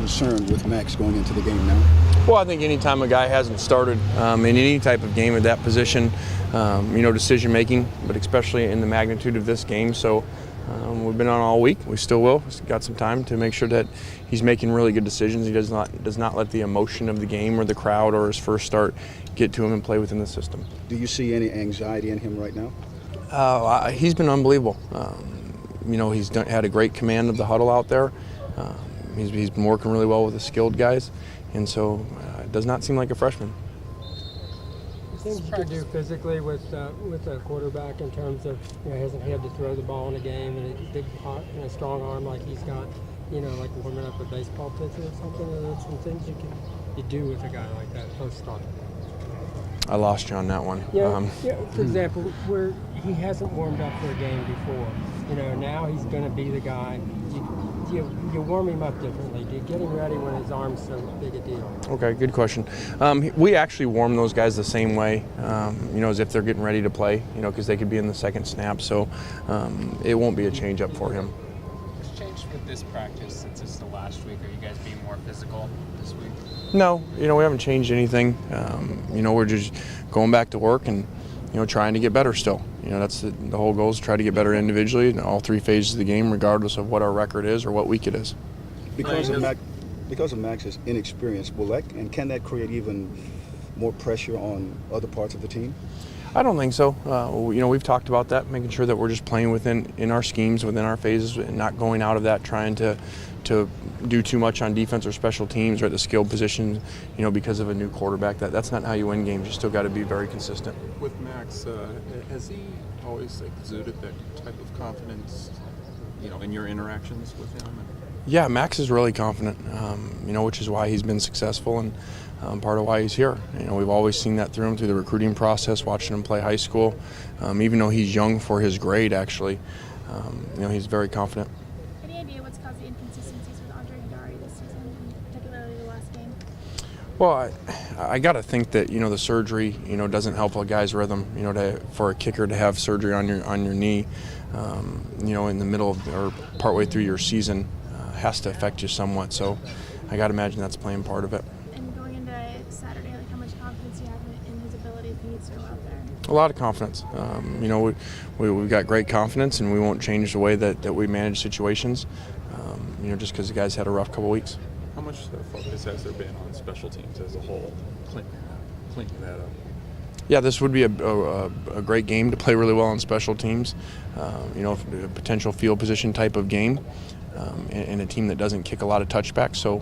concerned with Max going into the game now? Well, I think anytime a guy hasn't started in any type of game at that position, decision making, but especially in the magnitude of this game. So we've been on all week. We still will. We've got some time to make sure that he's making really good decisions. He does not let the emotion of the game or the crowd or his first start get to him and play within the system. Do you see any anxiety in him right now? He's been unbelievable. He's had a great command of the huddle out there. He's been working really well with the skilled guys, and so it does not seem like a freshman. Things you could do physically with a quarterback in terms of he hasn't had to throw the ball in a game and a big strong arm like he's got, like warming up a baseball pitcher or something. Are there some things you do with a guy like that post start? I lost you on that one. For example, where he hasn't warmed up for a game before, now he's going to be the guy. You warm him up differently. Do you get him ready when his arm's so big a deal? Okay, good question. We actually warm those guys the same way, as if they're getting ready to play, because they could be in the second snap. So it won't be a change up for him. What's changed with this practice since it's the last week? Are you guys being more physical this week? No, we haven't changed anything. We're just going back to work and trying to get better still. That's the whole goal is to try to get better individually in all three phases of the game, regardless of what our record is or what week it is. Because of Max's inexperience, can that create even more pressure on other parts of the team? I don't think so. We've talked about that, making sure that we're just playing in our schemes, within our phases, and not going out of that, trying to do too much on defense or special teams or at the skilled positions, because of a new quarterback. That's not how you win games. You still got to be very consistent. With Max, has he always exuded that type of confidence, in your interactions with him? Yeah, Max is really confident, which is why he's been successful and part of why he's here. We've always seen that through him through the recruiting process, watching him play high school. Even though he's young for his grade, actually, he's very confident. Any idea what's caused the inconsistencies with Andre Hidari this season, and particularly the last game? Well, I got to think that the surgery doesn't help a guy's rhythm. For a kicker to have surgery on your knee, in the middle of or partway through your season, has to affect you somewhat. So I got to imagine that's playing part of it. And going into Saturday, how much confidence do you have in his ability if he needs to go out there? A lot of confidence. We've got great confidence, and we won't change the way that we manage situations. Just because the guys had a rough couple weeks. How much focus has there been on special teams as a whole, cleaning that up? Yeah, this would be a great game to play really well on special teams. A potential field position type of game, and a team that doesn't kick a lot of touchbacks. So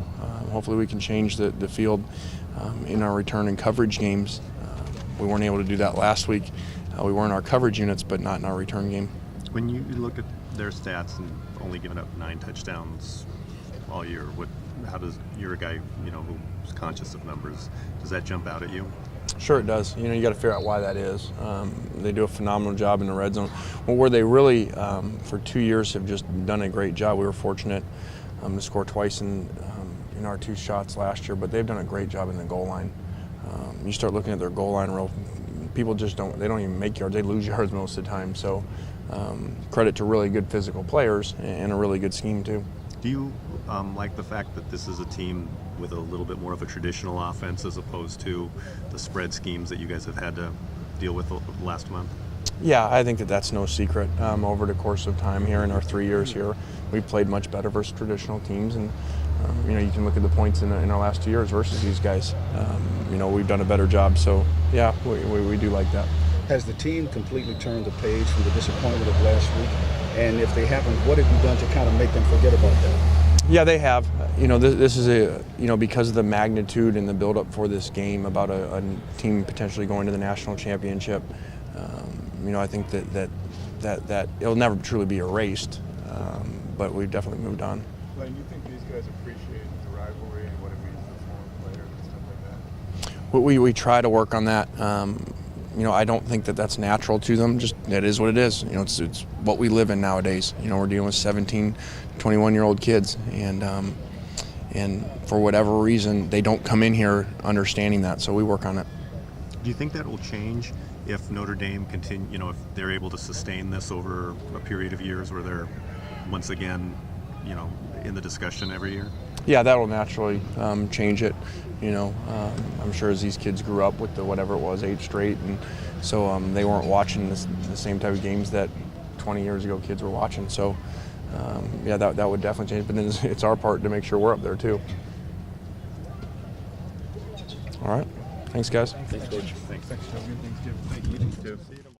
hopefully we can change the field in our return and coverage games. We weren't able to do that last week. We were in our coverage units, but not in our return game. When you look at their stats and only giving up 9 touchdowns all year, you're a guy who's conscious of numbers. Does that jump out at you? Sure it does. You got to figure out why that is. They do a phenomenal job in the red zone. Well, where they really, for 2 years, have just done a great job. We were fortunate to score twice in our 2 shots last year, but they've done a great job in the goal line. You start looking at their goal line, people just don't even make yards. They lose yards most of the time. So credit to really good physical players and a really good scheme too. Do you like the fact that this is a team with a little bit more of a traditional offense as opposed to the spread schemes that you guys have had to deal with the last month? Yeah, I think that's no secret. Over the course of time here in our 3 years here, we've played much better versus traditional teams, and you can look at the points in our last 2 years versus these guys. We've done a better job, so yeah, we do like that. Has the team completely turned the page from the disappointment of last week? And if they haven't, what have you done to kind of make them forget about that? Yeah, they have. This is because of the magnitude and the build-up for this game about a team potentially going to the national championship. I think that it'll never truly be erased, but we've definitely moved on. Lane, you think these guys appreciate the rivalry and what it means for former players and stuff like that? We try to work on that. I don't think that's natural to them. Just that is what it is. It's what we live in nowadays. We're dealing with 17, 21-year-old kids, and for whatever reason, they don't come in here understanding that. So we work on it. Do you think that will change if Notre Dame if they're able to sustain this over a period of years where they're once again, in the discussion every year? yeah, that'll naturally change it. I'm sure as these kids grew up with the whatever it was, 8 straight, and so they weren't watching the same type of games that 20 years ago kids were watching. So yeah, that would definitely change. But then it's our part to make sure we're up there too. All right, thanks guys. Thanks, Coach. Thanks. Thanks, Toby. Thanks, Jim. Thank you.